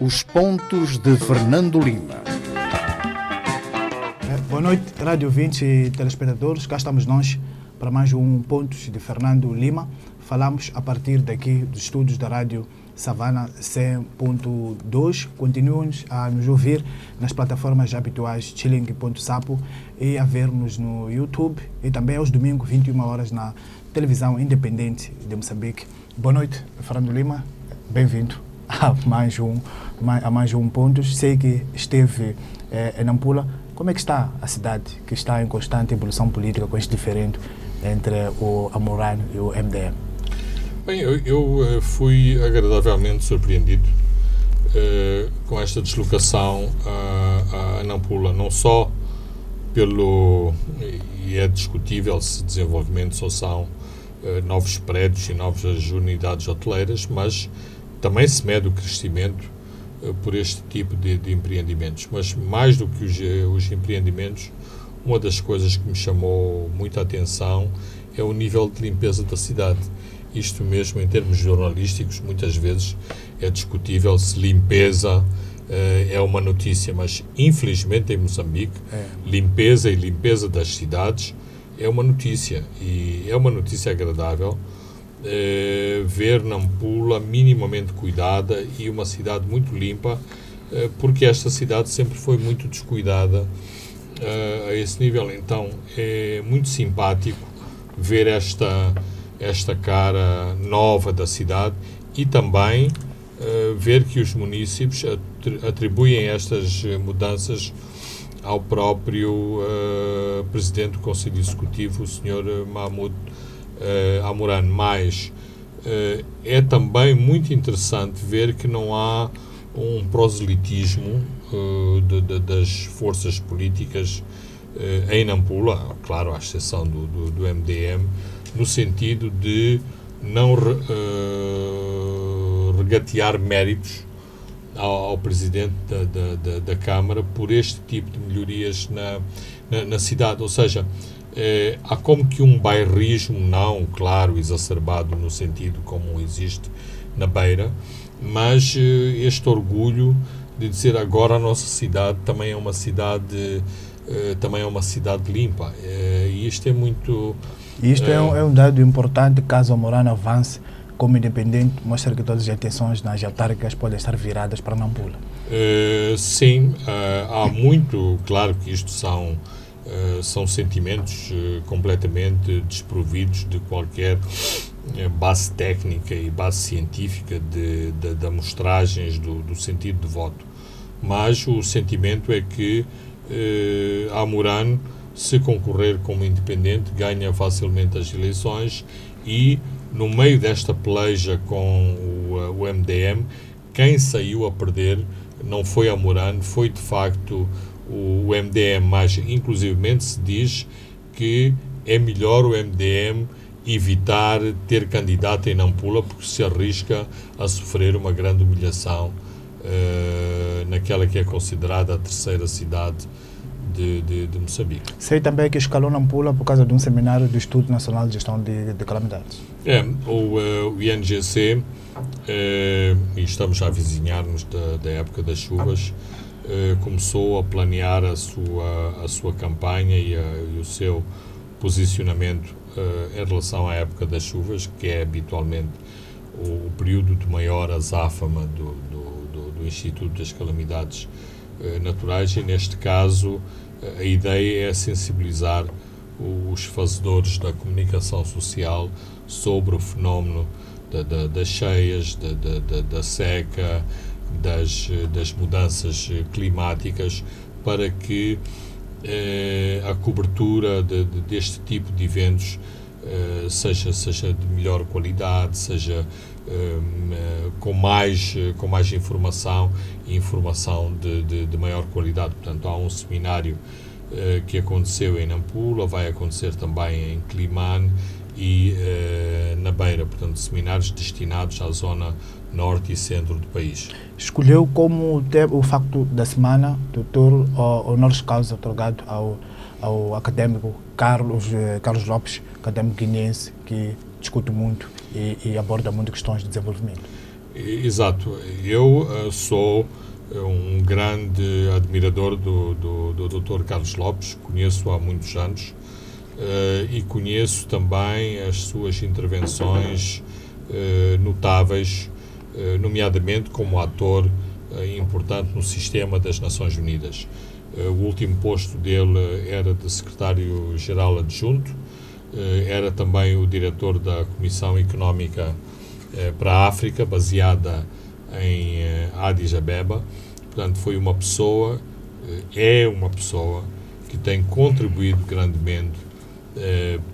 Os pontos de Fernando Lima. Boa noite, rádio ouvintes e telespectadores. Cá estamos nós para mais um Pontos de Fernando Lima. Falamos a partir daqui dos estúdios da rádio Savana 100.2. Continuem-nos a nos ouvir nas plataformas habituais Chilling.sapo e a ver-nos no YouTube e também aos domingos, 21 horas, na televisão independente de Moçambique. Boa noite, Fernando Lima. Bem-vindo a mais um Pontos. Sei que esteve em Nampula. Como é que está a cidade, que está em constante evolução política, com este diferendo entre o Amoran e o MDM? Bem, eu fui agradavelmente surpreendido com esta deslocação a Nampula, não só e é discutível se desenvolvimento só são novos prédios e novas unidades hoteleiras, mas também se mede o crescimento por este tipo de empreendimentos. Mas mais do que os empreendimentos, uma das coisas que me chamou muita atenção é o nível de limpeza da cidade. Isto mesmo, em termos jornalísticos, muitas vezes é discutível se limpeza é uma notícia, mas infelizmente em Moçambique, limpeza das cidades é uma notícia, e é uma notícia agradável ver Nampula minimamente cuidada e uma cidade muito limpa, porque esta cidade sempre foi muito descuidada a esse nível. Então é muito simpático ver esta cara nova da cidade e também ver que os munícipes atribuem estas mudanças ao próprio presidente do Conselho Executivo, o Sr. Mahmoud Amoran. Mas é também muito interessante ver que não há um proselitismo das forças políticas em Nampula, claro, à exceção do MDM, no sentido de não regatear méritos ao Presidente da Câmara por este tipo de melhorias na cidade. Ou seja, há como que um bairrismo, não, claro, exacerbado no sentido como existe na Beira, mas este orgulho de dizer agora a nossa cidade também é uma cidade limpa. E isto é muito... Isto é um dado importante. Caso a Amoran avance como independente, mostra que todas as atenções nas autárquicas podem estar viradas para Nampula. Sim, há muito, claro que isto são sentimentos completamente desprovidos de qualquer base técnica e base científica de amostragens do sentido de voto. Mas o sentimento é que Amoran, se concorrer como independente, ganha facilmente as eleições e, no meio desta peleja com o MDM, quem saiu a perder não foi Amoran, foi de facto o MDM, mas inclusivamente se diz que é melhor o MDM evitar ter candidato em Nampula porque se arrisca a sofrer uma grande humilhação naquela que é considerada a terceira cidade de Moçambique. Sei também que escalou Nampula por causa de um seminário do Instituto Nacional de Gestão de Calamidades. O INGC, e estamos a avizinhar-nos da época das chuvas, começou a planear a sua campanha e o seu posicionamento em relação à época das chuvas, que é habitualmente o período de maior azáfama do Instituto das Calamidades Naturais, e neste caso a ideia é sensibilizar os fazedores da comunicação social sobre o fenómeno das cheias, da seca, das mudanças climáticas, para que a cobertura deste tipo de eventos seja de melhor qualidade, seja com mais informação e informação de maior qualidade. Portanto, há um seminário que aconteceu em Nampula, vai acontecer também em Climane e na Beira, portanto, seminários destinados à zona norte e centro do país. Escolheu como o facto da semana, doutor, honoris causa otorgado ao académico Carlos Lopes, académico guineense, que discute muito e aborda muito questões de desenvolvimento. Exato. Eu sou um grande admirador do Dr. Carlos Lopes, conheço-o há muitos anos e conheço também as suas intervenções notáveis, nomeadamente como ator importante no sistema das Nações Unidas. O último posto dele era de secretário-geral adjunto, era também o diretor da Comissão Económica para a África, baseada em Addis Abeba. Portanto, foi uma pessoa, é uma pessoa que tem contribuído grandemente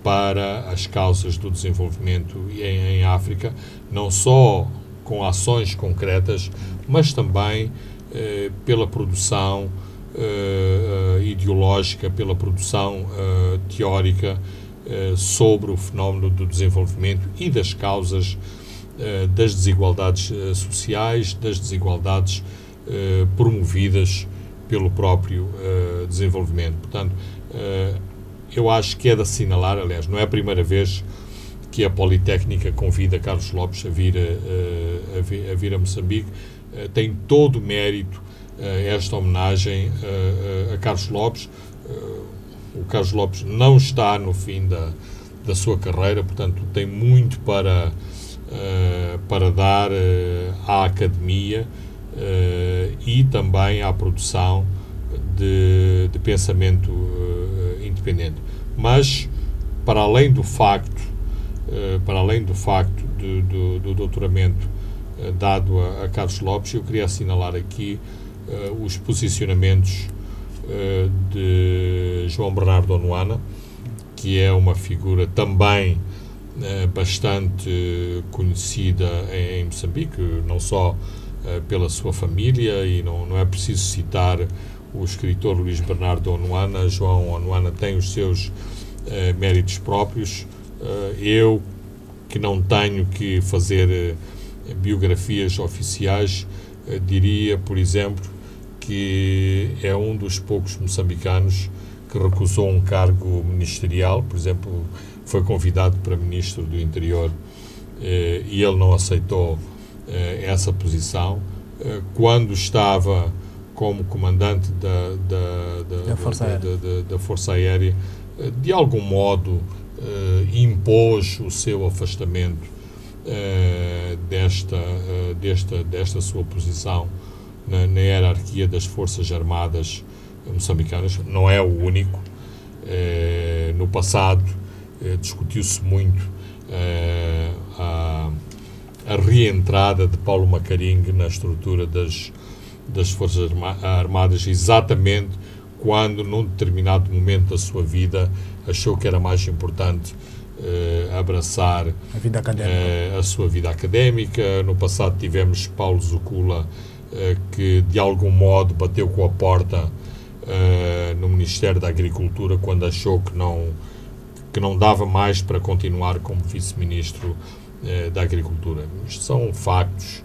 para as causas do desenvolvimento em África, não só com ações concretas, mas também pela produção ideológica, pela produção teórica sobre o fenómeno do desenvolvimento e das causas das desigualdades sociais, das desigualdades promovidas pelo próprio desenvolvimento. Portanto, eu acho que é de assinalar, aliás, não é a primeira vez que a Politécnica convida Carlos Lopes a vir a Moçambique. Tem todo o mérito esta homenagem a Carlos Lopes. O Carlos Lopes não está no fim da sua carreira, portanto, tem muito para dar à academia e também à produção de pensamento independente. Mas, para além do facto do doutoramento dado a Carlos Lopes, eu queria assinalar aqui os posicionamentos de João Bernardo Onuana, que é uma figura também bastante conhecida em Moçambique, não só pela sua família, e não é preciso citar o escritor Luís Bernardo Onuana. João Onuana tem os seus méritos próprios. Eu, que não tenho que fazer biografias oficiais, diria, por exemplo, que é um dos poucos moçambicanos que recusou um cargo ministerial. Por exemplo, foi convidado para ministro do Interior e ele não aceitou essa posição. Quando estava como comandante da Força Aérea, de algum modo impôs o seu afastamento desta sua posição na hierarquia das Forças Armadas moçambicanas. Não é o único. No passado discutiu-se muito a reentrada de Paulo Macaringue na estrutura das Forças Armadas, exatamente quando, num determinado momento da sua vida, achou que era mais importante abraçar a sua vida académica. No passado tivemos Paulo Zucula, que de algum modo bateu com a porta no Ministério da Agricultura quando achou que não dava mais para continuar como vice-ministro da Agricultura. Isto são factos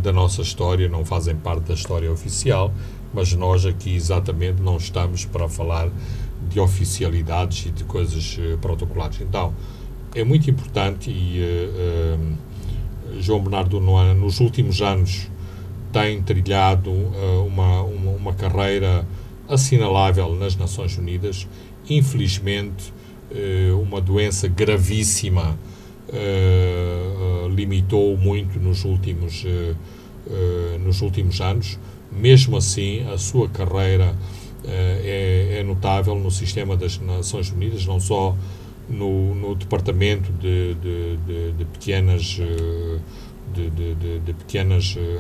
da nossa história, não fazem parte da história oficial, mas nós aqui exatamente não estamos para falar de oficialidades e de coisas protocolares. Então, é muito importante e João Bernardo Onuana, nos últimos anos, tem trilhado uma carreira assinalável nas Nações Unidas. Infelizmente, uma doença gravíssima limitou muito nos últimos anos. Mesmo assim, a sua carreira é notável no sistema das Nações Unidas, não só no departamento de pequenas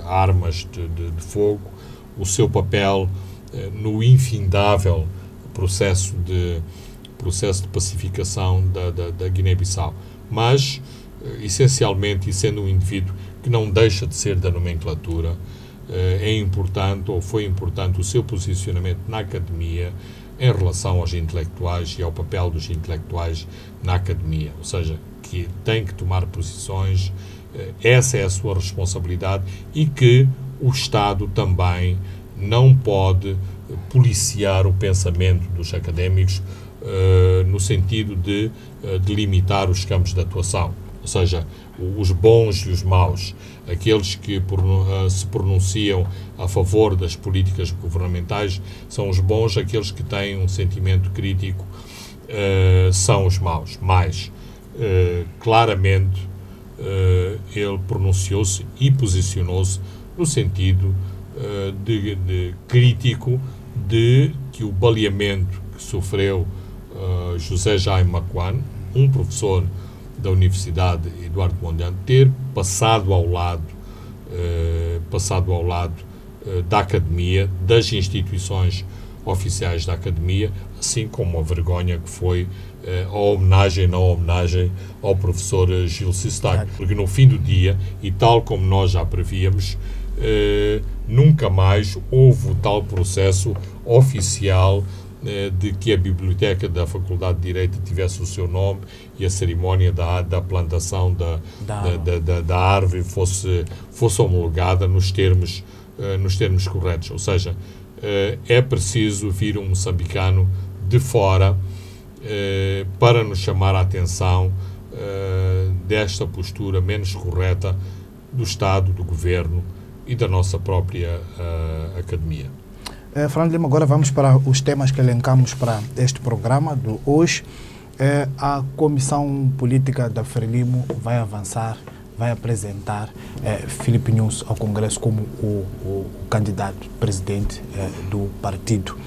armas de fogo, o seu papel no infindável processo de pacificação da Guiné-Bissau, mas essencialmente, e sendo um indivíduo que não deixa de ser da nomenclatura, é importante, ou foi importante, o seu posicionamento na academia em relação aos intelectuais e ao papel dos intelectuais na academia, ou seja, que tem que tomar posições, essa é a sua responsabilidade, e que o Estado também não pode policiar o pensamento dos académicos no sentido de delimitar os campos de atuação. ou seja, os bons e os maus, aqueles que se pronunciam a favor das políticas governamentais são os bons, aqueles que têm um sentimento crítico são os maus. Mas, claramente, ele pronunciou-se e posicionou-se no sentido de crítico de que o baleamento que sofreu José Jaime Macuan, um professor da Universidade Eduardo Mondlane, ter passado ao lado da academia, das instituições oficiais da academia, assim como a vergonha que foi a homenagem, não a homenagem ao professor Gil Cistag. Porque no fim do dia, e tal como nós já prevíamos, nunca mais houve o tal processo oficial de que a biblioteca da Faculdade de Direito tivesse o seu nome e a cerimónia da plantação da árvore fosse homologada nos termos corretos. Ou seja, é preciso vir um moçambicano de fora para nos chamar a atenção desta postura menos correta do Estado, do Governo e da nossa própria academia. Fernando Lima, agora vamos para os temas que elencamos para este programa de hoje. A Comissão Política da Frelimo vai avançar, vai apresentar Filipe Nunes ao Congresso como o candidato presidente do partido.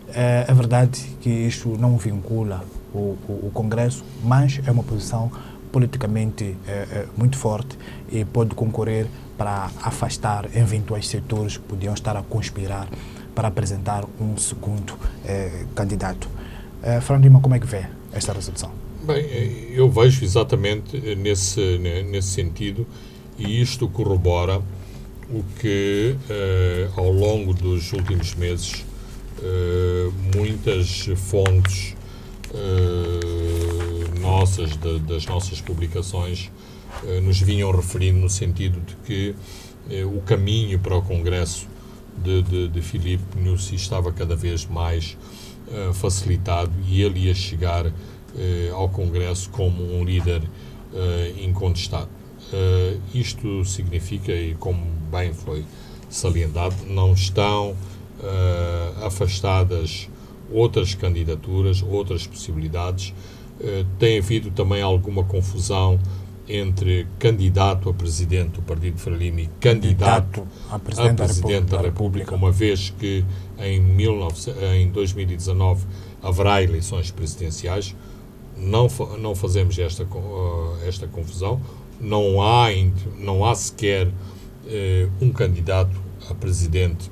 É verdade que isto não vincula o Congresso, mas é uma posição politicamente muito forte e pode concorrer para afastar eventuais setores que podiam estar a conspirar para apresentar um segundo candidato. Fernando Lima, como é que vê esta resolução? Bem, eu vejo exatamente nesse sentido, e isto corrobora o que ao longo dos últimos meses muitas fontes das nossas publicações nos vinham referindo, no sentido de que o caminho para o Congresso de Filipe Nunes estava cada vez mais facilitado e ele ia chegar ao Congresso como um líder incontestado. Isto significa, e como bem foi salientado, não estão afastadas outras candidaturas, outras possibilidades. Tem havido também alguma confusão entre candidato a presidente do Partido Frelimo e candidato a presidente da República, uma vez que em 2019 haverá eleições presidenciais. Não fazemos esta confusão. Não há sequer um candidato a presidente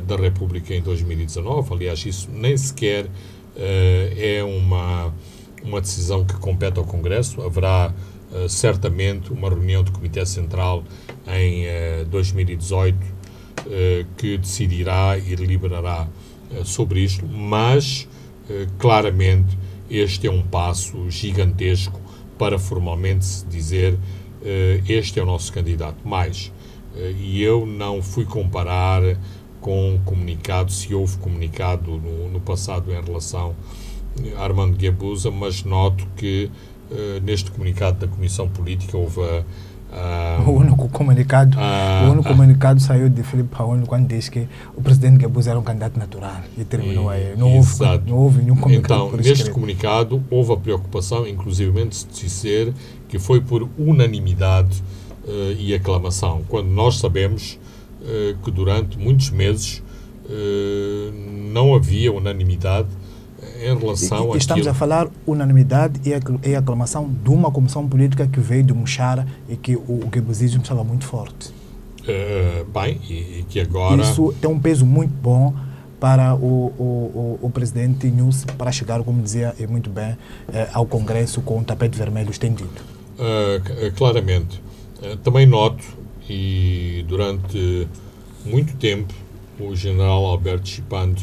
da República em 2019. Aliás, isso nem sequer é uma decisão que compete ao Congresso. Haverá certamente uma reunião do Comitê Central em 2018 que decidirá e deliberará sobre isto, mas claramente este é um passo gigantesco para formalmente se dizer este é o nosso candidato. Mas, e eu não fui comparar com comunicado, se houve comunicado no passado em relação a Armando Guebuza, mas noto que neste comunicado da Comissão Política houve o único comunicado saiu de Filipe Raoni quando disse que o presidente Guebuza era um candidato natural e terminou aí. Não houve nenhum comunicado. Então, neste comunicado houve a preocupação, inclusivamente, de dizer que foi por unanimidade e aclamação, quando nós sabemos que durante muitos meses não havia unanimidade em relação a estamos a falar unanimidade e aclamação de uma comissão política que veio de Muxara e que o guebuzismo estava muito forte. Bem, e que agora... Isso tem um peso muito bom para o presidente Nunes para chegar, como dizia muito bem, ao Congresso com o tapete vermelho estendido. Claramente. Também noto, e durante muito tempo, o general Alberto Chipando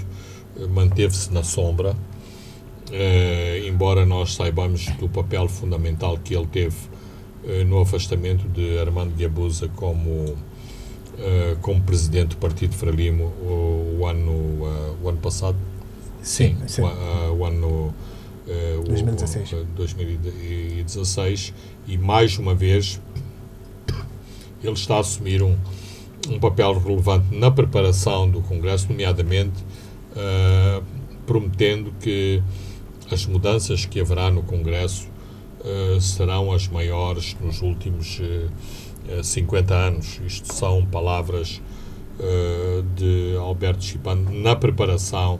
manteve-se na sombra, embora nós saibamos do papel fundamental que ele teve no afastamento de Armando Guebuza como presidente do Partido Frelimo o ano passado. Sim. O ano 2016, e mais uma vez ele está a assumir um papel relevante na preparação do Congresso, nomeadamente prometendo que as mudanças que haverá no Congresso serão as maiores nos últimos 50 anos. Isto são palavras de Alberto Chipano na preparação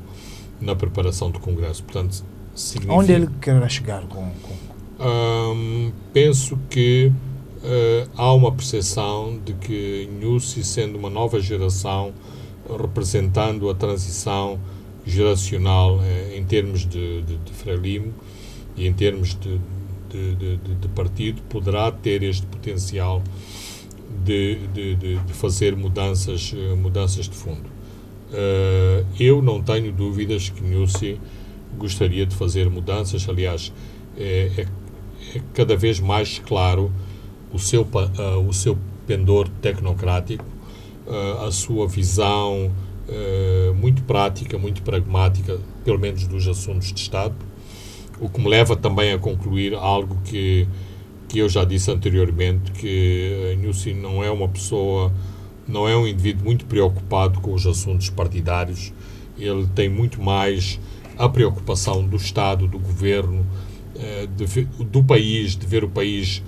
do Congresso. Portanto, significa... Onde ele quer chegar com... penso que há uma percepção de que Nyusi, sendo uma nova geração, representando a transição geracional em termos de Frelimo e em termos de partido, poderá ter este potencial de fazer mudanças de fundo. Eu não tenho dúvidas que Nyusi gostaria de fazer mudanças. Aliás, é cada vez mais claro o seu pendor tecnocrático, a sua visão muito prática, muito pragmática, pelo menos dos assuntos de Estado, o que me leva também a concluir algo que eu já disse anteriormente, que Nyusi não é uma pessoa, não é um indivíduo muito preocupado com os assuntos partidários. Ele tem muito mais a preocupação do Estado, do Governo, do país, de ver o país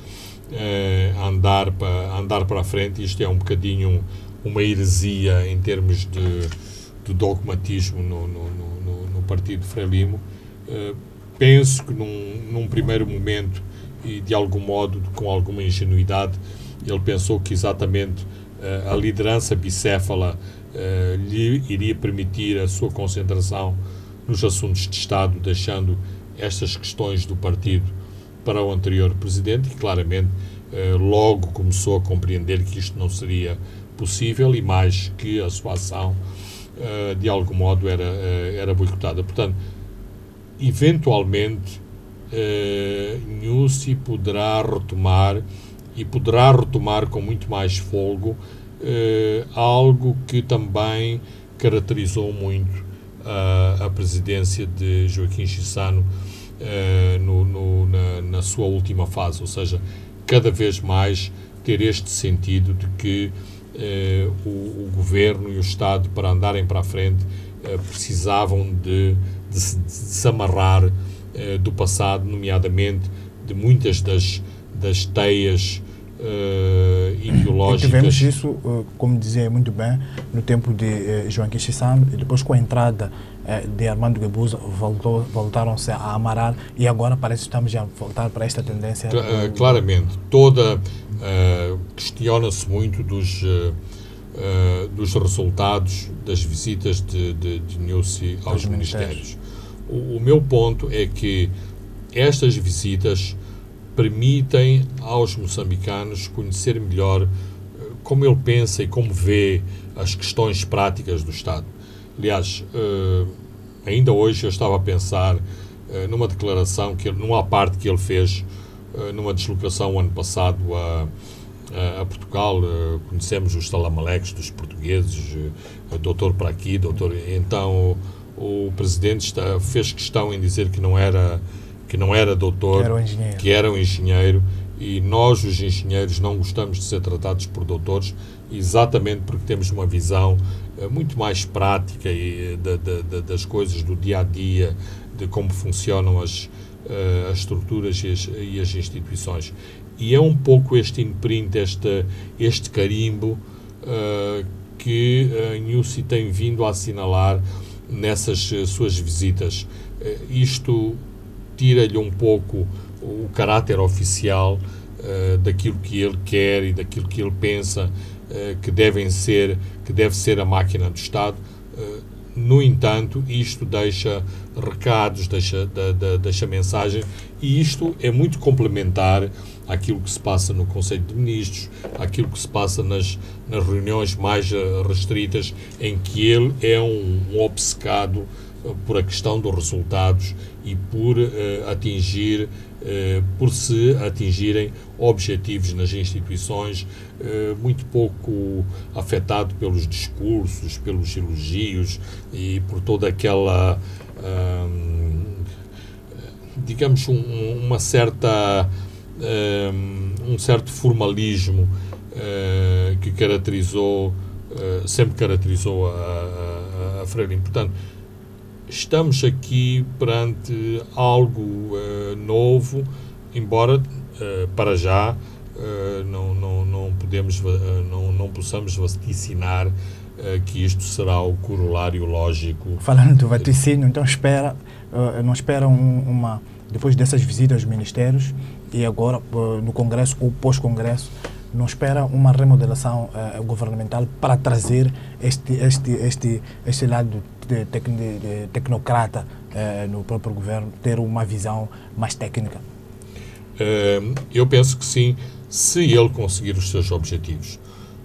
andar para a frente. Isto é um bocadinho uma heresia em termos de dogmatismo no Partido Frelimo. Penso que num primeiro momento, e de algum modo, com alguma ingenuidade, ele pensou que exatamente a liderança bicéfala lhe iria permitir a sua concentração nos assuntos de Estado, deixando estas questões do partido para o anterior presidente, e claramente logo começou a compreender que isto não seria possível, e mais que a sua ação de algum modo era boicotada. Portanto, eventualmente Nyusi poderá retomar, e poderá retomar com muito mais folgo, algo que também caracterizou muito a presidência de Joaquim Chissano na sua última fase, ou seja, cada vez mais ter este sentido de que o Governo e o Estado, para andarem para a frente, precisavam de se amarrar do passado, nomeadamente de muitas das teias ideológicas. E tivemos isso, como dizia muito bem, no tempo de Joaquim Chissano, e depois com a entrada de Armando Guebuza voltaram-se a amarrar, e agora parece que estamos a voltar para esta tendência. Claramente. Questiona-se muito dos resultados das visitas de Nyusi aos ministérios. O meu ponto é que estas visitas permitem aos moçambicanos conhecer melhor como ele pensa e como vê as questões práticas do Estado. Aliás, ainda hoje eu estava a pensar numa declaração, numa parte que ele fez numa deslocação ano passado a Portugal. Conhecemos os talamaleques dos portugueses, doutor para aqui, doutor... Então o Presidente fez questão em dizer que não era doutor, que era um engenheiro, e nós, os engenheiros, não gostamos de ser tratados por doutores, exatamente porque temos uma visão muito mais prática das coisas do dia-a-dia, de como funcionam as estruturas e as instituições. E é um pouco este imprint, este carimbo que a Nyusi tem vindo a assinalar nessas suas visitas. Isto tira-lhe um pouco o caráter oficial daquilo que ele quer e daquilo que ele pensa que deve ser a máquina do Estado. No entanto, isto deixa recados, deixa mensagem, e isto é muito complementar àquilo que se passa no Conselho de Ministros, àquilo que se passa nas reuniões mais restritas, em que ele é um obcecado por a questão dos resultados e por se atingirem objetivos nas instituições, muito pouco afetado pelos discursos, pelos elogios e por toda aquela digamos, uma certa, um certo formalismo que sempre caracterizou a Frelimo. Portanto, estamos aqui perante algo novo, embora para já não possamos vaticinar que isto será o corolário lógico. Falando do vaticínio, então não espera depois dessas visitas aos ministérios e agora no Congresso ou pós-Congresso, não espera uma remodelação governamental para trazer este lado de tecnocrata no próprio governo, ter uma visão mais técnica? Eu penso que sim, se ele conseguir os seus objetivos.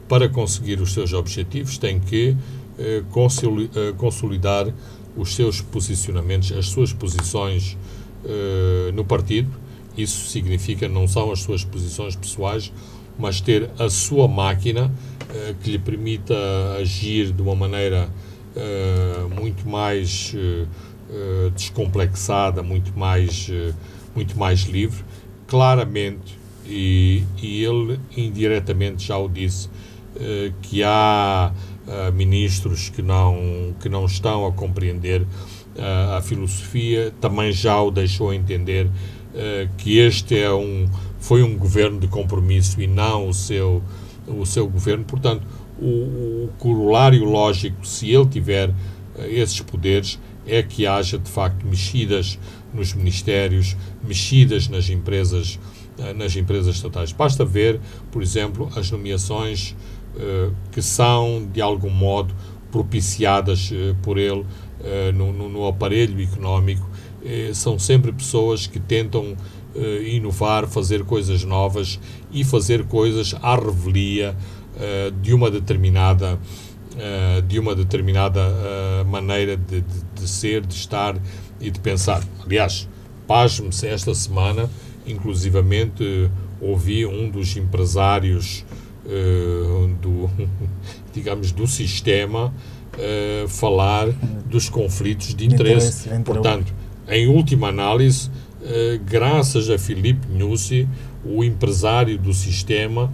Para conseguir os seus objetivos tem que consolidar os seus posicionamentos, as suas posições no partido. Isso significa, não são as suas posições pessoais, mas ter a sua máquina que lhe permita agir de uma maneira muito mais descomplexada, muito mais livre, claramente, e ele indiretamente já o disse, que há ministros que não estão a compreender a filosofia. Também já o deixou entender que este foi um governo de compromisso e não o seu governo. Portanto, o corolário lógico, se ele tiver esses poderes, é que haja de facto mexidas nos ministérios, mexidas nas empresas estatais. Basta ver, por exemplo, as nomeações que são de algum modo propiciadas por ele no aparelho económico. São sempre pessoas que tentam inovar, fazer coisas novas e fazer coisas à revelia de uma determinada maneira de ser, de estar e de pensar. Aliás, pasme-se, esta semana, inclusivamente, ouvi um dos empresários do sistema falar dos conflitos de interesse. Portanto, em última análise, graças a Filipe Nyusi, o empresário do sistema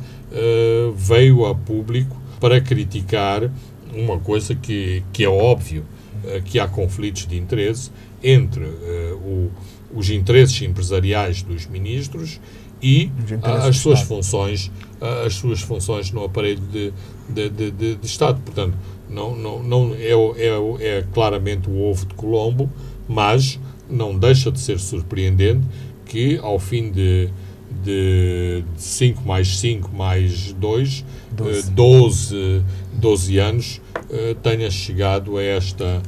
veio a público para criticar uma coisa que é óbvio, que há conflitos de interesse entre os interesses empresariais dos ministros e as suas funções no aparelho de Estado. Portanto, não é claramente o ovo de Colombo, mas não deixa de ser surpreendente que ao fim de 5 mais 5 mais 2, 12 anos, tenha chegado a esta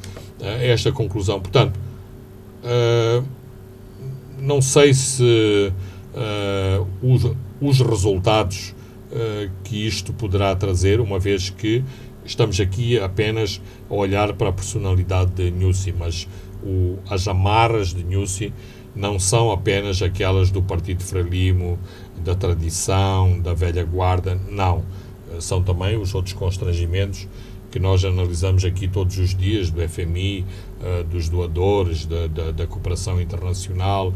conclusão. Portanto, não sei se os resultados que isto poderá trazer, uma vez que estamos aqui apenas a olhar para a personalidade de Nyusi, mas as amarras de Nyusi não são apenas aquelas do Partido Frelimo, da tradição, da velha guarda, não. São também os outros constrangimentos que nós analisamos aqui todos os dias, do FMI, dos doadores, da cooperação internacional,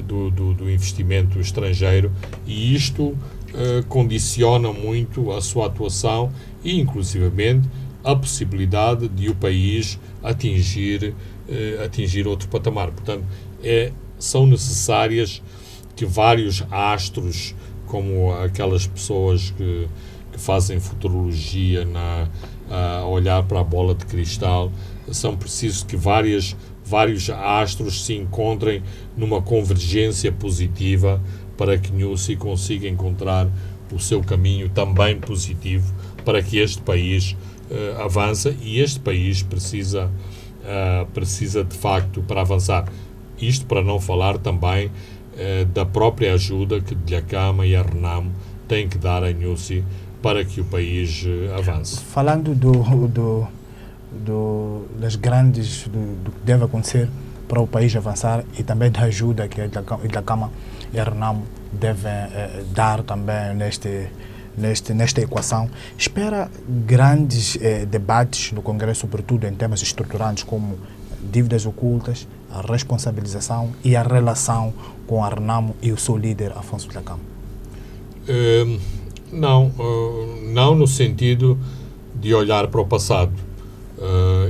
do investimento estrangeiro, e isto condiciona muito a sua atuação e, inclusivamente, a possibilidade de o país atingir outro patamar. Portanto, são necessárias que vários astros, como aquelas pessoas que fazem futurologia a olhar para a bola de cristal, são precisos que vários astros se encontrem numa convergência positiva para que Nyusi consiga encontrar o seu caminho também positivo para que este país avance, e este país precisa de facto, para avançar. Isto para não falar também da própria ajuda que Dhlakama e a Renamo têm que dar a Nyusi para que o país avance. Falando das grandes, do que deve acontecer para o país avançar, e também da ajuda que a Dhlakama e a Renamo devem dar também nesta equação, espera grandes debates no Congresso, sobretudo em temas estruturantes como dívidas ocultas, a responsabilização e a relação com a Renamo e o seu líder, Afonso Dhlakama? Não no sentido de olhar para o passado.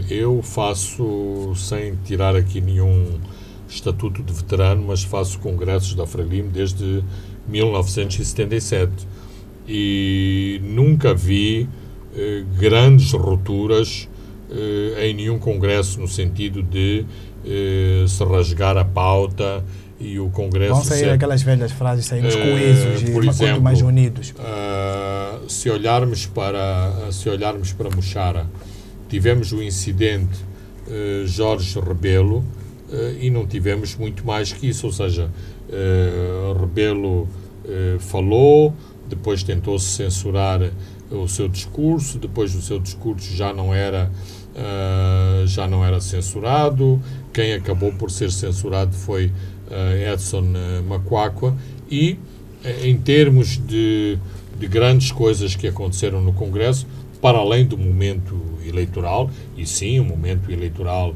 Eu faço, sem tirar aqui nenhum estatuto de veterano, mas faço congressos da Frelimo desde 1977 e nunca vi grandes rupturas em nenhum congresso, no sentido de se rasgar a pauta e o congresso... Vão sair aquelas velhas frases, saímos coesos e quanto mais unidos. Se olharmos para Mochara, tivemos o incidente Jorge Rebelo e não tivemos muito mais que isso, ou seja, Rebelo falou, depois tentou-se censurar o seu discurso, depois o seu discurso já não era censurado, quem acabou por ser censurado foi Edson Macuacua, e em termos de grandes coisas que aconteceram no Congresso, para além do momento eleitoral, e sim, o momento eleitoral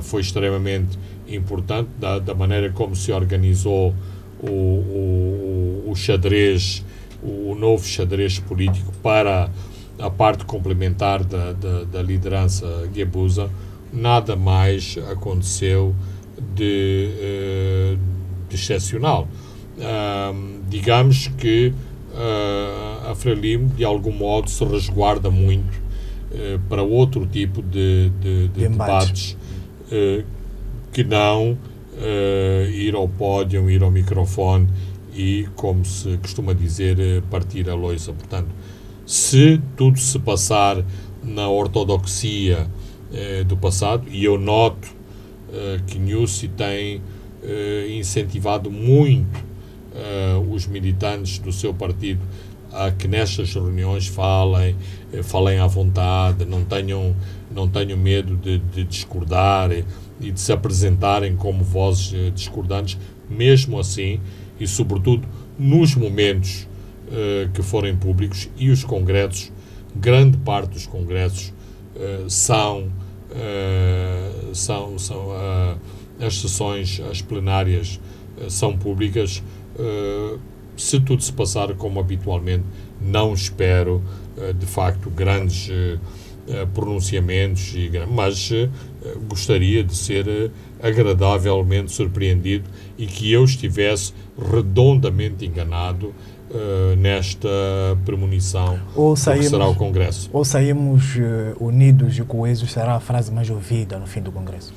foi extremamente importante, da maneira como se organizou o xadrez, o novo xadrez político para a parte complementar da liderança guebuza. Nada mais aconteceu de excepcional. Digamos que a Frelimo, de algum modo, se resguarda muito para outro tipo de debates que não ir ao pódio, ir ao microfone e, como se costuma dizer, partir a loiça. Portanto, se tudo se passar na ortodoxia do passado, e eu noto que Nyusi tem incentivado muito os militantes do seu partido a que nestas reuniões falem à vontade, não tenham medo de discordar e de se apresentarem como vozes discordantes, mesmo assim, e sobretudo nos momentos que forem públicos. E os congressos, grande parte dos congressos são as sessões, as plenárias são públicas. Se tudo se passar como habitualmente, não espero de facto grandes pronunciamentos, mas gostaria de ser agradavelmente surpreendido e que eu estivesse redondamente enganado nesta premonição do que será o Congresso. Ou saímos unidos e coesos será a frase mais ouvida no fim do Congresso?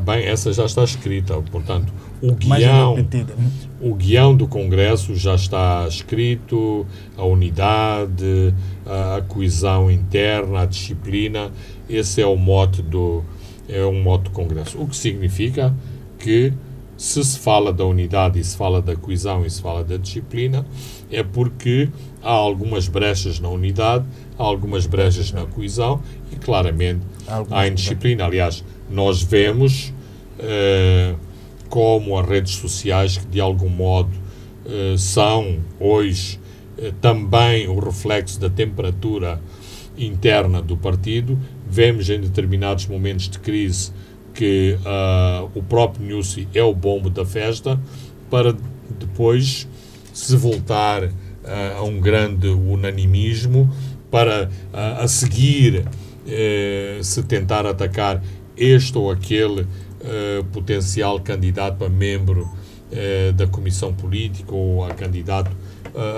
Bem, essa já está escrita, portanto, o guião do Congresso já está escrito, a unidade, a coesão interna, a disciplina, esse é um mote do Congresso. O que significa que, se se fala da unidade e se fala da coesão e se fala da disciplina, é porque há algumas brechas na unidade, há algumas brechas na coesão e, claramente, há indisciplina. Aliás, nós vemos como as redes sociais, que de algum modo são hoje também o reflexo da temperatura interna do partido, vemos em determinados momentos de crise que o próprio Nyusi é o bombo da festa, para depois se voltar a um grande unanimismo, para a seguir se tentar atacar este ou aquele potencial candidato a membro da Comissão Política ou a candidato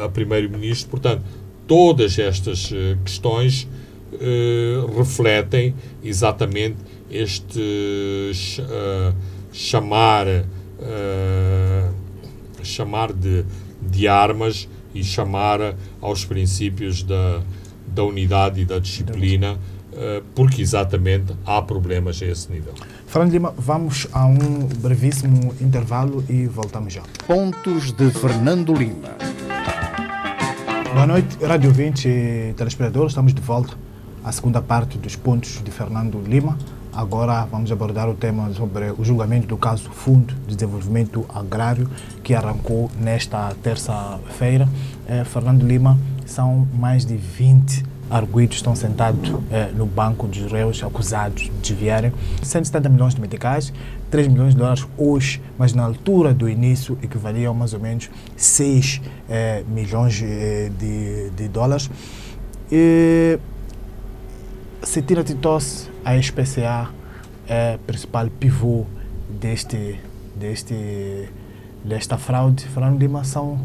a Primeiro-Ministro. Portanto, todas estas questões refletem exatamente este chamar de armas e chamar aos princípios da unidade e da disciplina, porque exatamente há problemas a esse nível. Fernando Lima, vamos a um brevíssimo intervalo e voltamos já. Pontos de Fernando Lima. Boa noite, rádio ouvintes e telespectadores. Estamos de volta à segunda parte dos Pontos de Fernando Lima. Agora vamos abordar o tema sobre o julgamento do caso Fundo de Desenvolvimento Agrário, que arrancou nesta terça-feira. Fernando Lima, são mais de 20 arguidos estão sentados no banco dos réus acusados de desviarem 170 milhões de meticais, 3 milhões de dólares hoje, mas na altura do início equivaliam a mais ou menos 6 milhões de dólares. Cetina Titosse, a SPCA, é o principal pivô desta fraude. Fernando Lima, são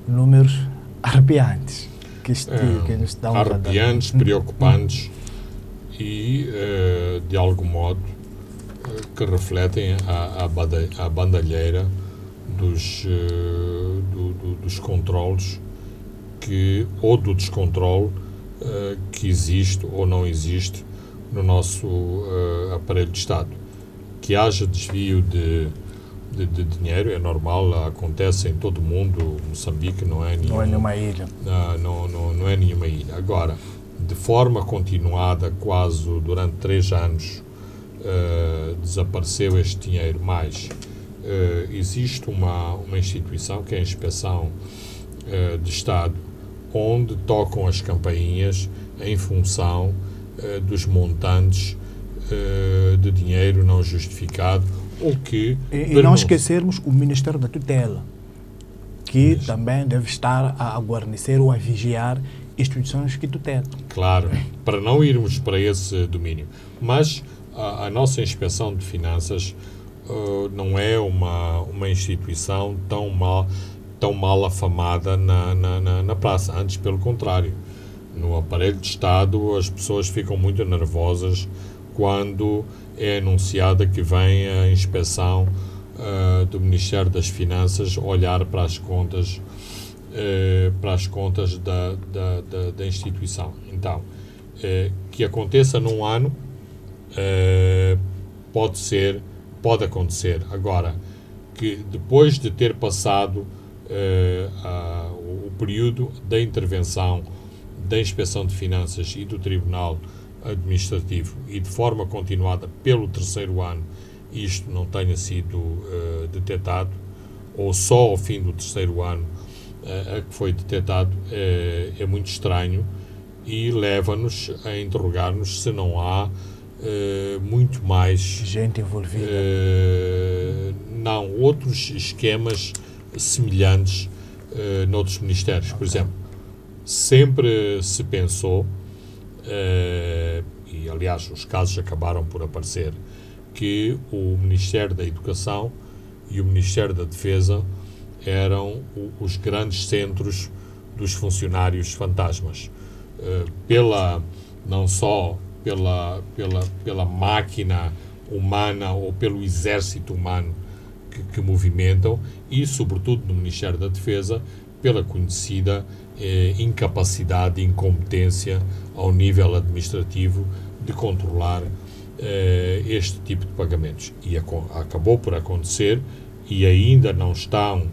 números arrepiantes que nos dão arrepiantes, preocupantes e, de algum modo, que refletem a bandalheira dos controlos ou do descontrole que existe ou não existe no nosso aparelho de Estado. Que haja desvio de dinheiro é normal, acontece em todo o mundo. Moçambique não é nenhuma ilha. Não é nenhuma ilha. Agora, de forma continuada, quase durante 3 anos, desapareceu este dinheiro, mas existe uma instituição que é a Inspeção de Estado, onde tocam as campainhas em função dos montantes de dinheiro não justificado ou que... E não esquecermos o Ministério da Tutela, que também deve estar a guarnecer ou a vigiar instituições que tutelam. Claro, para não irmos para esse domínio. Mas a nossa Inspeção de Finanças não é uma instituição tão mal afamada na praça. Antes, pelo contrário. No aparelho de Estado, as pessoas ficam muito nervosas quando é anunciada que vem a inspeção do Ministério das Finanças olhar para as contas da instituição. Então, que aconteça num ano pode acontecer. Agora, que depois de ter passado o período da intervenção da Inspeção de Finanças e do Tribunal Administrativo e de forma continuada pelo 3º ano, isto não tenha sido detectado, ou só ao fim do 3º ano a que foi detectado, é muito estranho e leva-nos a interrogar-nos se não há muito mais gente envolvida. Outros esquemas semelhantes noutros ministérios. Por exemplo, sempre se pensou, e aliás os casos acabaram por aparecer, que o Ministério da Educação e o Ministério da Defesa eram os grandes centros dos funcionários fantasmas, não só pela máquina humana ou pelo exército humano que movimentam e, sobretudo, no Ministério da Defesa, pela conhecida incapacidade e incompetência ao nível administrativo de controlar este tipo de pagamentos. E acabou por acontecer, e ainda não estão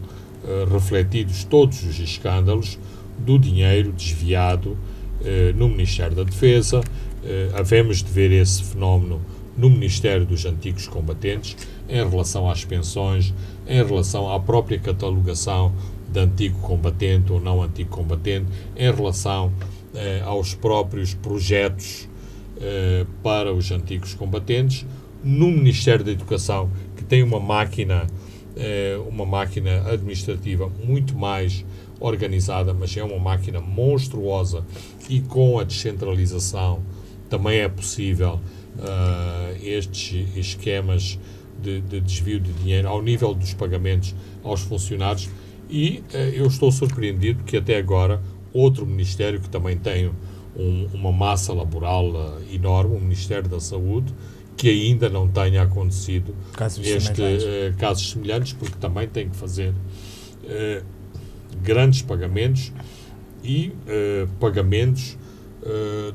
refletidos todos os escândalos do dinheiro desviado no Ministério da Defesa. Havemos de ver esse fenómeno no Ministério dos Antigos Combatentes, em relação às pensões, em relação à própria catalogação de antigo combatente ou não antigo combatente, em relação aos próprios projetos para os antigos combatentes, no Ministério da Educação, que tem uma máquina administrativa muito mais organizada, mas é uma máquina monstruosa, e com a descentralização também é possível estes esquemas de desvio de dinheiro ao nível dos pagamentos aos funcionários. E eu estou surpreendido que até agora outro ministério que também tem uma massa laboral enorme, o Ministério da Saúde, que ainda não tenha acontecido casos semelhantes, porque também tem que fazer grandes pagamentos e pagamentos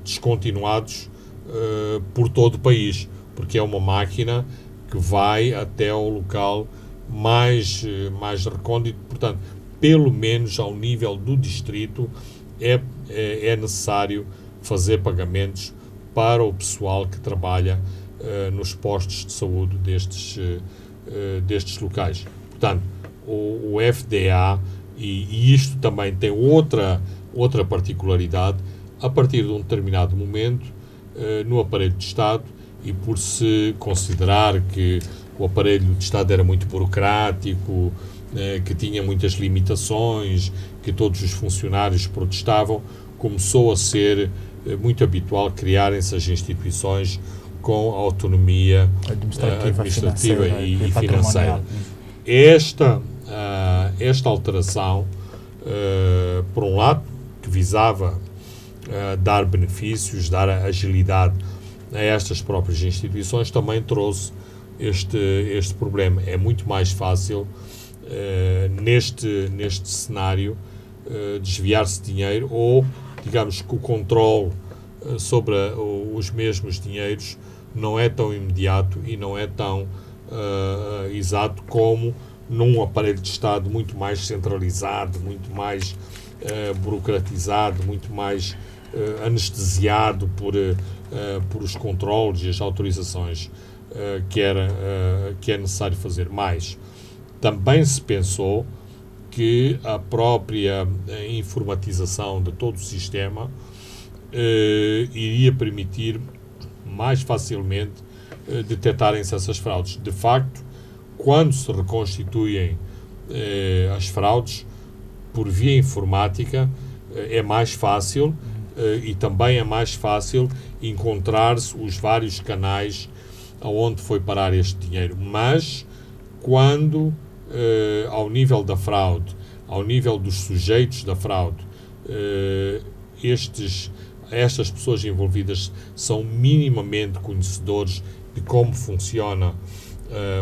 descontinuados por todo o país, porque é uma máquina que vai até ao local mais recôndito. Portanto, pelo menos ao nível do distrito é necessário fazer pagamentos para o pessoal que trabalha nos postos de saúde destes locais. Portanto, o FDA, e isto também tem outra particularidade, a partir de um determinado momento, no aparelho de Estado, e por se considerar que o aparelho de Estado era muito burocrático, que tinha muitas limitações, que todos os funcionários protestavam, começou a ser muito habitual criarem-se as instituições com autonomia administrativa e financeira. Esta alteração, por um lado, que visava dar benefícios, dar agilidade a estas próprias instituições, também trouxe este problema. É muito mais fácil, neste cenário, desviar-se dinheiro, ou, digamos, que o controle sobre os mesmos dinheiros não é tão imediato e não é tão exato como num aparelho de Estado muito mais centralizado, muito mais burocratizado, muito mais anestesiado por os controles e as autorizações que é necessário fazer. Mais, também se pensou que a própria informatização de todo o sistema iria permitir mais facilmente detectarem-se essas fraudes. De facto, quando se reconstituem as fraudes por via informática, é mais fácil e também é mais fácil encontrar-se os vários canais aonde foi parar este dinheiro. Mas, quando ao nível da fraude, ao nível dos sujeitos da fraude, estas pessoas envolvidas são minimamente conhecedores de como funciona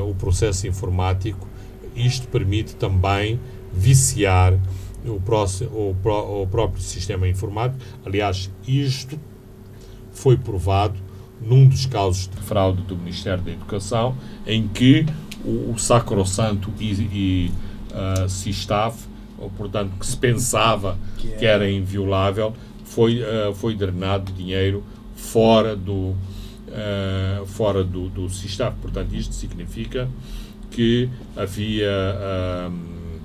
o processo informático, isto permite também viciar o próprio sistema informático. Aliás, isto foi provado num dos casos de fraude do Ministério da Educação, em que o sacrossanto SISTAF, portanto, que se pensava que era inviolável, foi drenado dinheiro fora do SISTAF. Portanto, isto significa que havia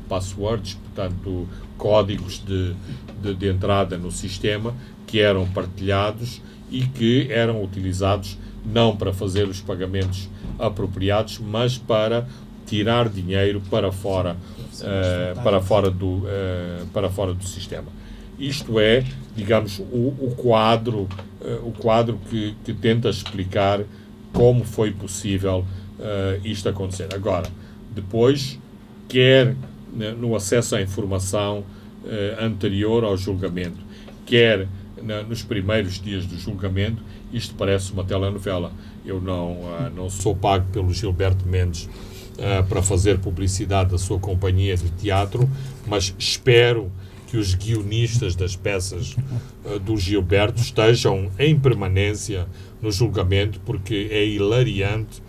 passwords, portanto, códigos de entrada no sistema que eram partilhados e que eram utilizados não para fazer os pagamentos apropriados, mas para tirar dinheiro para fora do sistema. Isto é, digamos, o quadro que tenta explicar como foi possível isto acontecer. Agora, depois, quer no acesso à informação anterior ao julgamento, quer nos primeiros dias do julgamento, isto parece uma telenovela. Eu não sou pago pelo Gilberto Mendes para fazer publicidade da sua companhia de teatro, mas espero que os guionistas das peças do Gilberto estejam em permanência no julgamento, porque é hilariante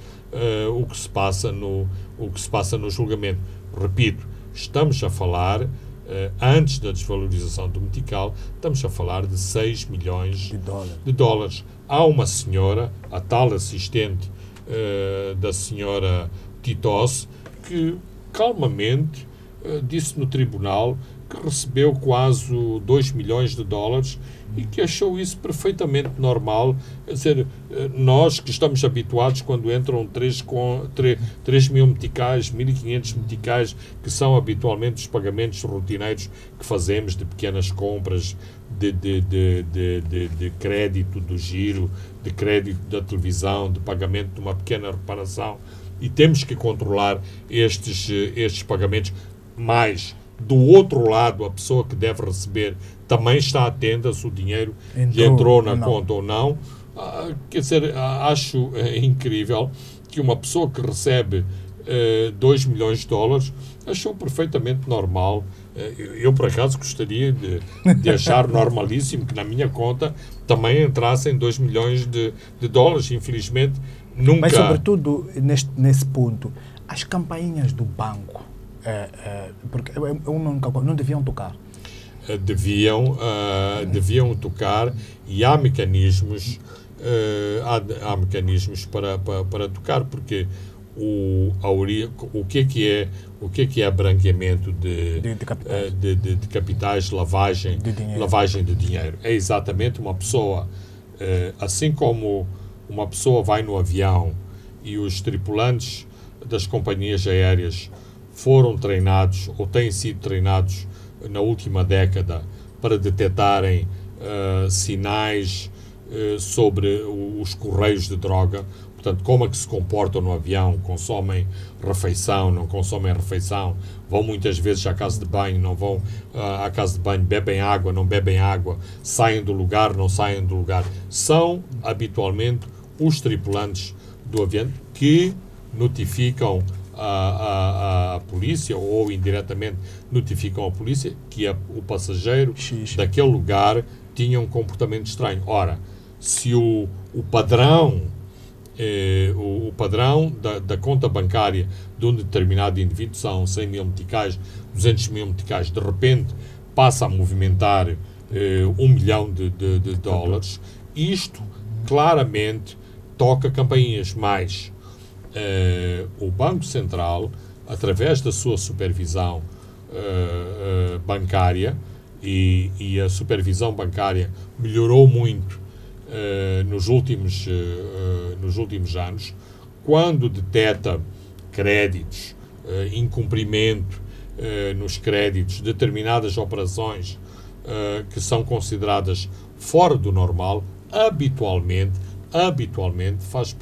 o que se passa no julgamento. Repito, estamos a falar, antes da desvalorização do metical, estamos a falar de 6 milhões de dólares. Há uma senhora, a tal assistente da senhora Titós, que calmamente disse no tribunal que recebeu quase 2 milhões de dólares e que achou isso perfeitamente normal. Quer dizer, nós que estamos habituados, quando entram 3 mil meticais, 1.500 meticais, que são habitualmente os pagamentos rotineiros que fazemos de pequenas compras de crédito do giro, de crédito da televisão, de pagamento de uma pequena reparação, e temos que controlar estes pagamentos. Mas, do outro lado, a pessoa que deve receber também está atenta se o dinheiro entrou na conta ou não. Quer dizer, acho incrível que uma pessoa que recebe 2 milhões de dólares achou perfeitamente normal. Eu, por acaso, gostaria de achar normalíssimo que na minha conta também entrassem 2 milhões de dólares. Infelizmente, nunca... Mas, sobretudo, nesse ponto, as campainhas do banco, porque não deviam tocar. Deviam tocar, e há mecanismos para tocar, porque o que é branqueamento De capitais. de capitais, lavagem de dinheiro. É exatamente uma pessoa, assim como uma pessoa vai no avião e os tripulantes das companhias aéreas foram treinados ou têm sido treinados na última década para detectarem sinais sobre os correios de droga. Portanto, como é que se comportam no avião, consomem refeição, não consomem refeição, vão muitas vezes à casa de banho, não vão à casa de banho, bebem água, não bebem água, saem do lugar, não saem do lugar. São, habitualmente, os tripulantes do avião que notificam a polícia ou indiretamente notificam a polícia que o passageiro daquele lugar tinha um comportamento estranho. Ora, se o padrão da conta bancária de um determinado indivíduo são 100 mil meticais, 200 mil meticais, de repente passa a movimentar 1 milhão de dólares, isto claramente toca campainhas. Mas o Banco Central, através da sua supervisão bancária, e a supervisão bancária melhorou muito nos últimos anos, quando detecta créditos, incumprimento nos créditos, determinadas operações que são consideradas fora do normal, habitualmente faz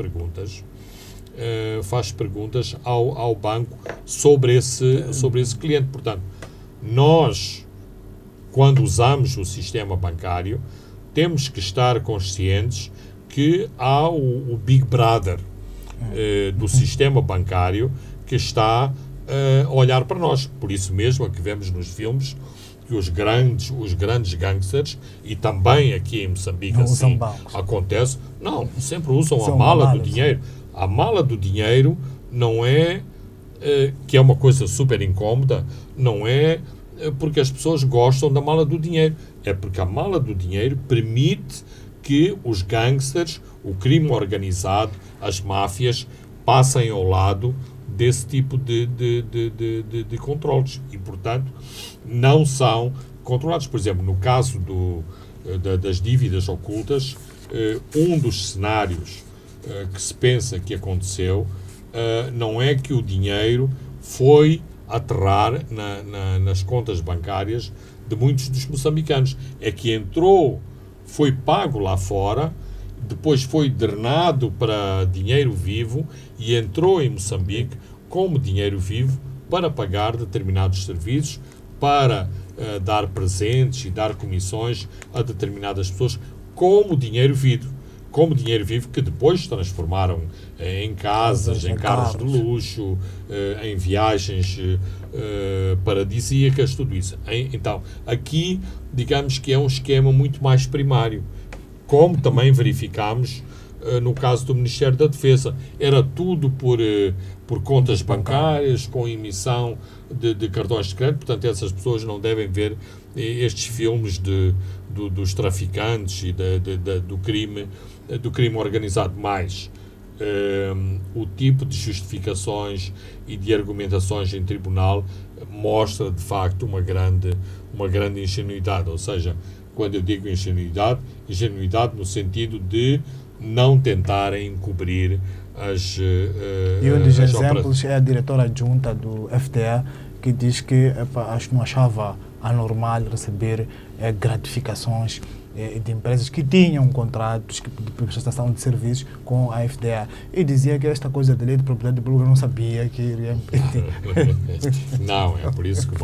perguntas ao banco sobre esse cliente. Portanto, nós, quando usamos o sistema bancário, temos que estar conscientes que há o Big Brother do sistema bancário que está a olhar para nós. Por isso mesmo é que vemos nos filmes que os grandes gangsters, e também aqui em Moçambique assim acontece, sempre usam a mala do dinheiro. A mala do dinheiro não é, que é uma coisa super incómoda, não é porque as pessoas gostam da mala do dinheiro, é porque a mala do dinheiro permite que os gangsters, o crime organizado, as máfias, passem ao lado desse tipo de controles e, portanto, não são controlados. Por exemplo, no caso das dívidas ocultas, um dos cenários que se pensa que aconteceu não é que o dinheiro foi aterrar nas contas bancárias de muitos dos moçambicanos. É que foi pago lá fora, depois foi drenado para dinheiro vivo e entrou em Moçambique como dinheiro vivo para pagar determinados serviços, para dar presentes e dar comissões a determinadas pessoas como dinheiro vivo. Que depois se transformaram em casas, em carros de luxo, em viagens paradisíacas, tudo isso. Então, aqui, digamos que é um esquema muito mais primário, como também verificámos no caso do Ministério da Defesa. Era tudo por contas bancárias, com emissão de cartões de crédito. Portanto, essas pessoas não devem ver estes filmes dos traficantes e do crime organizado. Mais o tipo de justificações e de argumentações em tribunal mostra, de facto, uma grande ingenuidade. Ou seja, quando eu digo ingenuidade no sentido de não tentarem encobrir as e um dos exemplos é a diretora adjunta do FDA, que diz que não achava anormal receber gratificações de empresas que tinham contratos de prestação de serviços com a FDA, e dizia que esta coisa de lei de propriedade pública não sabia que iria impedir. Não, é por isso que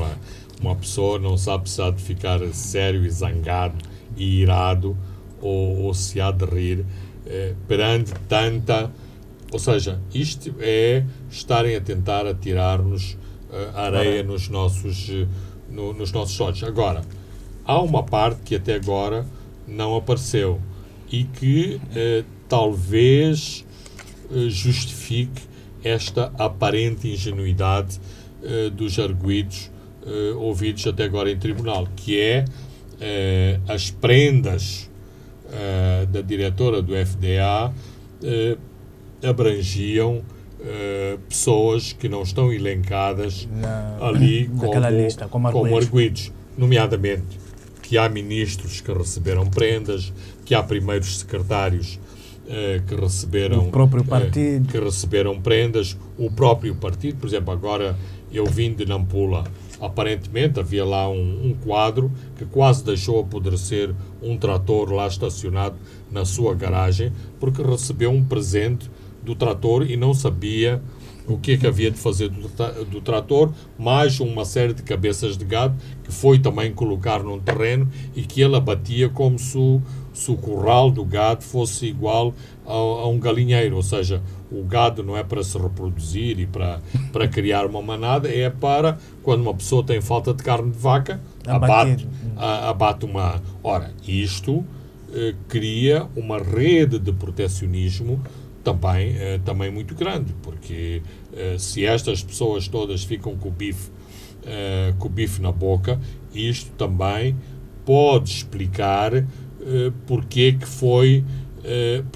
uma pessoa não sabe se há de ficar sério e zangado e irado ou se há de rir perante tanta... Ou seja, isto é estarem a tentar atirar-nos areia nos nossos olhos. Agora, há uma parte que até agora não apareceu e que talvez justifique esta aparente ingenuidade dos arguidos ouvidos até agora em tribunal, que é as prendas da diretora do FDA abrangiam pessoas que não estão elencadas ali como arguidos, nomeadamente que há ministros que receberam prendas, que há primeiros secretários que receberam o próprio partido, que receberam prendas, o próprio partido. Por exemplo, agora eu vim de Nampula, aparentemente havia lá um quadro que quase deixou apodrecer um trator lá estacionado na sua garagem, porque recebeu um presente do trator e não sabia o que é que havia de fazer do trator, mais uma série de cabeças de gado que foi também colocar num terreno e que ele abatia como se o curral do gado fosse igual a um galinheiro, ou seja, o gado não é para se reproduzir e para criar uma manada, é para, quando uma pessoa tem falta de carne de vaca, abate uma... Ora, isto cria uma rede de protecionismo também muito grande, porque se estas pessoas todas ficam com o bife na boca, isto também pode explicar porque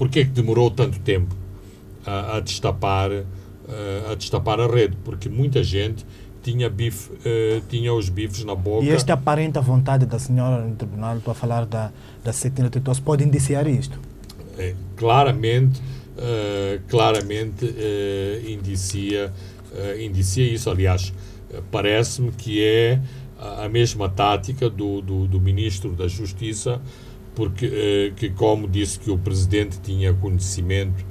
que demorou tanto tempo a destapar a rede, porque muita gente tinha os bifes na boca. E esta aparente vontade da senhora no tribunal para falar da cetina de tosse pode indiciar isto? Claramente indicia isso. Aliás, parece-me que é a mesma tática do Ministro da Justiça, porque que, como disse que o Presidente tinha conhecimento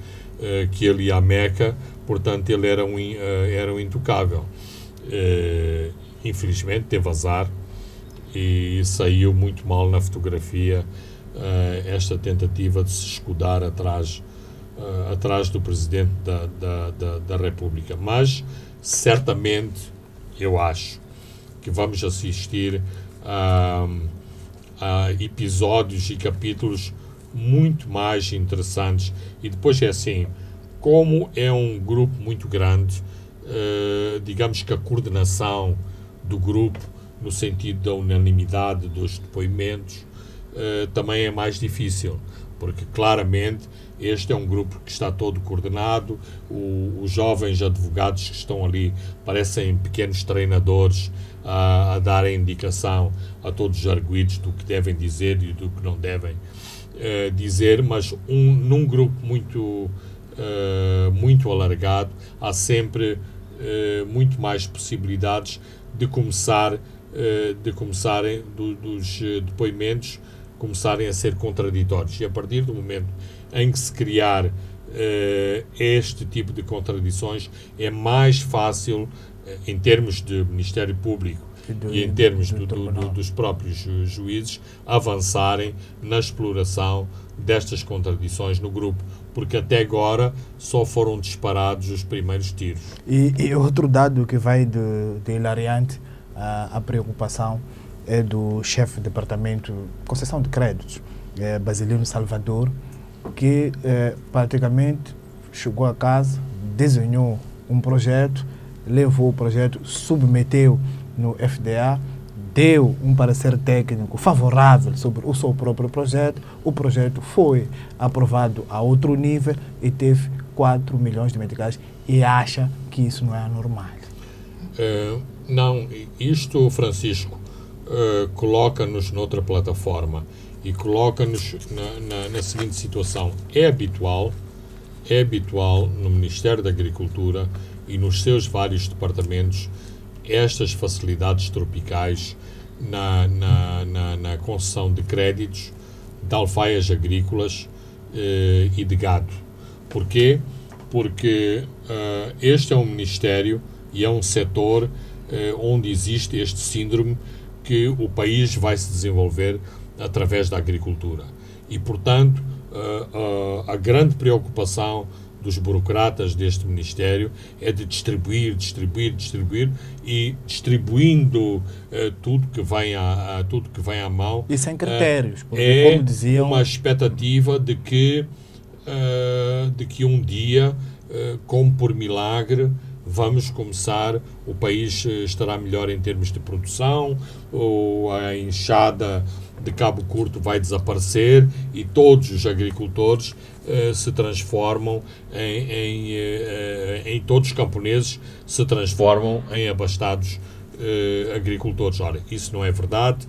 que ele ia a Meca, portanto ele era um intocável. Infelizmente teve azar e saiu muito mal na fotografia esta tentativa de se escudar atrás do Presidente da República. Mas, certamente, eu acho que vamos assistir a episódios e capítulos muito mais interessantes. E depois é assim, como é um grupo muito grande, digamos que a coordenação do grupo, no sentido da unanimidade dos depoimentos, também é mais difícil, porque claramente este é um grupo que está todo coordenado, os jovens advogados que estão ali parecem pequenos treinadores a darem indicação a todos os arguidos do que devem dizer e do que não devem dizer, mas num grupo muito alargado há sempre muito mais possibilidades de começarem dos depoimentos começarem a ser contraditórios. E a partir do momento em que se criar este tipo de contradições, é mais fácil, em termos de Ministério Público e em termos dos próprios juízes, avançarem na exploração destas contradições no grupo, porque até agora só foram disparados os primeiros tiros. E outro dado que vai de hilariante, a preocupação é do chefe de departamento de concessão de créditos, Basilino Salvador, que praticamente chegou a casa, desenhou um projeto, levou o projeto, submeteu no FDA, deu um parecer técnico favorável sobre o seu próprio projeto. O projeto foi aprovado a outro nível e teve 4 milhões de meticais e acha que isso não é anormal. Não, isto, Francisco, coloca-nos noutra plataforma e coloca-nos na seguinte situação. É habitual no Ministério da Agricultura e nos seus vários departamentos estas facilidades tropicais na concessão de créditos de alfaias agrícolas e de gado. Porquê? Porque este é um ministério e é um setor onde existe este síndrome que o país vai se desenvolver através da agricultura. E, portanto, a grande preocupação dos burocratas deste Ministério é de distribuir e distribuindo tudo que vem à mão. E sem critérios, porque, como diziam, uma expectativa de que um dia, como por milagre, vamos começar, o país estará melhor em termos de produção, ou a enxada de Cabo Curto vai desaparecer e todos os agricultores se transformam em todos os camponeses se transformam em abastados agricultores. Ora, isso não é verdade.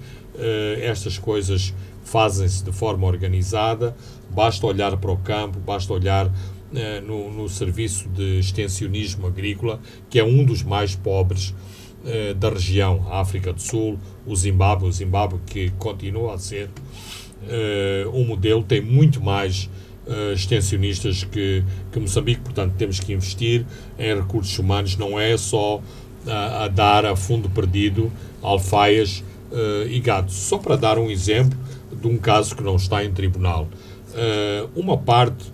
Estas coisas fazem-se de forma organizada, basta olhar para o campo, basta olhar no serviço de extensionismo agrícola, que é um dos mais pobres da região, a África do Sul, o Zimbábue que continua a ser um modelo, tem muito mais extensionistas que Moçambique, portanto temos que investir em recursos humanos, não é só a dar a fundo perdido alfaias e gado. Só para dar um exemplo de um caso que não está em tribunal. Uma parte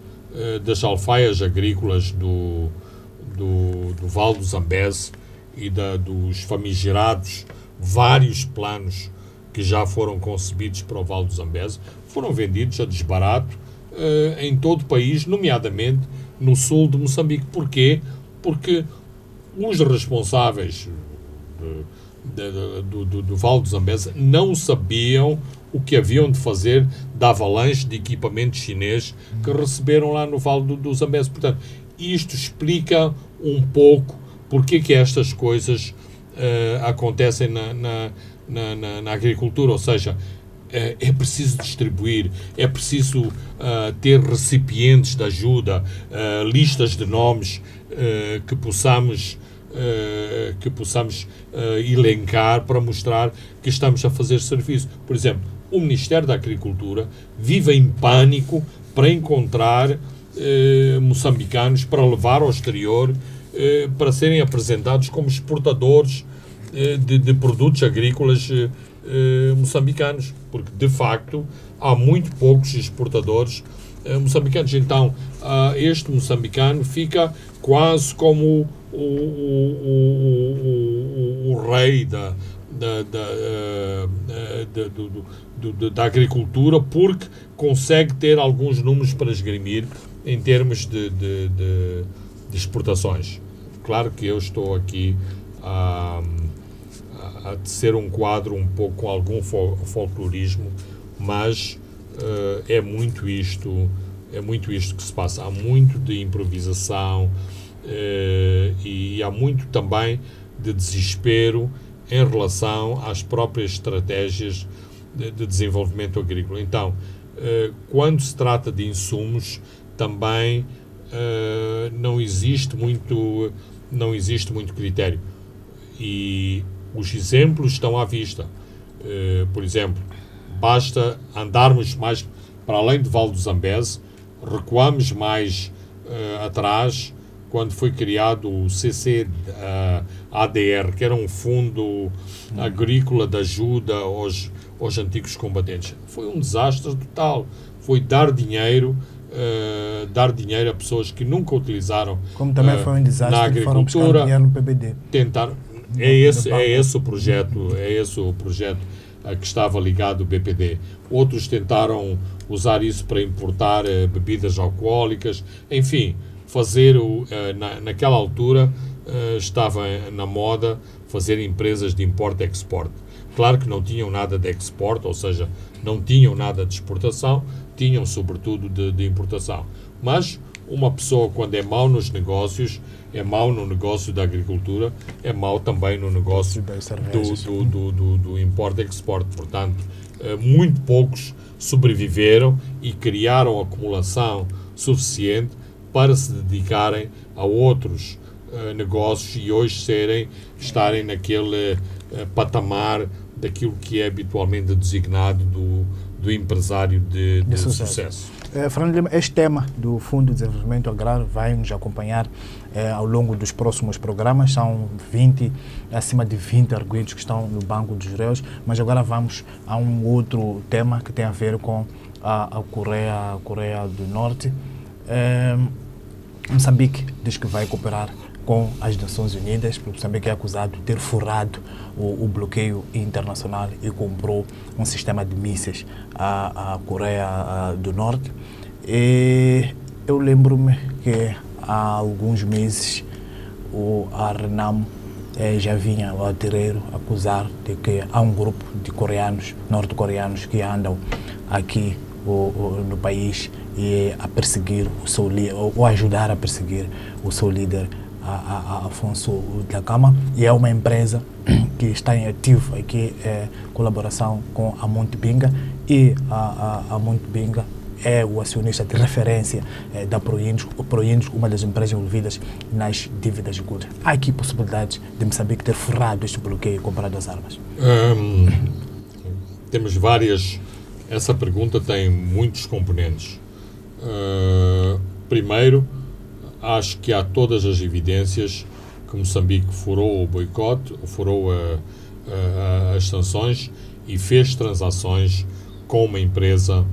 das alfaias agrícolas do Vale do Zambeze e dos famigerados vários planos que já foram concebidos para o Vale do Zambeze foram vendidos a desbarato em todo o país, nomeadamente no sul de Moçambique. Porquê? Porque os responsáveis do Vale do Zambeze não sabiam o que haviam de fazer da avalanche de equipamento chinês que receberam lá no Vale do Zambeze. Portanto, isto explica um pouco porque que estas coisas acontecem na agricultura, ou seja, é preciso distribuir, é preciso ter recipientes de ajuda, listas de nomes que possamos elencar para mostrar que estamos a fazer serviço. Por exemplo, o Ministério da Agricultura vive em pânico para encontrar moçambicanos para levar ao exterior para serem apresentados como exportadores de produtos agrícolas moçambicanos, porque de facto há muito poucos exportadores moçambicanos. Então este moçambicano fica quase como o rei da agricultura, porque consegue ter alguns números para esgrimir em termos de exportações. Claro que eu estou aqui a tecer um quadro um pouco com algum folclorismo, mas é muito isto que se passa. Há muito de improvisação e há muito também de desespero em relação às próprias estratégias de desenvolvimento agrícola. Então, quando se trata de insumos, também não existe muito critério. E os exemplos estão à vista. Por exemplo, basta andarmos mais para além do Vale do Zambeze, recuamos mais atrás, quando foi criado o CCADR, que era um fundo agrícola de ajuda aos antigos combatentes. Foi um desastre total. Foi dar dinheiro a pessoas que nunca utilizaram como também foi um desastre na agricultura. No PBD. Tentar, é esse o projeto a que estava ligado o BPD. Outros tentaram usar isso para importar bebidas alcoólicas, enfim, fazer naquela altura estava na moda fazer empresas de import-export. Claro que não tinham nada de export, ou seja, não tinham nada de exportação, tinham sobretudo de importação. Mas uma pessoa, quando é mau nos negócios, é mau no negócio da agricultura, é mau também no negócio do import-export. Portanto, muito poucos sobreviveram e criaram acumulação suficiente para se dedicarem a outros negócios e hoje estarem naquele patamar daquilo que é habitualmente designado do empresário de sucesso. Fernando Lima, este tema do Fundo de Desenvolvimento Agrário vai nos acompanhar ao longo dos próximos programas. São acima de 20 arguidos que estão no banco dos réus, mas agora vamos a um outro tema que tem a ver com a Coreia do Norte. Moçambique diz que vai cooperar com as Nações Unidas, porque Moçambique é acusado de ter furado o bloqueio internacional e comprou um sistema de mísseis à Coreia do Norte. E eu lembro-me que há alguns meses a RENAM já vinha o altereiro acusar de que há um grupo de coreanos, norte-coreanos, que andam aqui no país e a perseguir o seu líder, ou ajudar a perseguir o seu líder, Afonso Dhlakama, e é uma empresa que está em ativo aqui, colaboração com a Montebinga, e a Montebinga é o acionista de referência da Proíndios, uma das empresas envolvidas nas dívidas de Guta. Há aqui possibilidades de Moçambique ter forrado este bloqueio comparado às armas? Temos várias. Essa pergunta tem muitos componentes. Primeiro, acho que há todas as evidências que Moçambique furou o boicote, furou as sanções e fez transações com uma empresa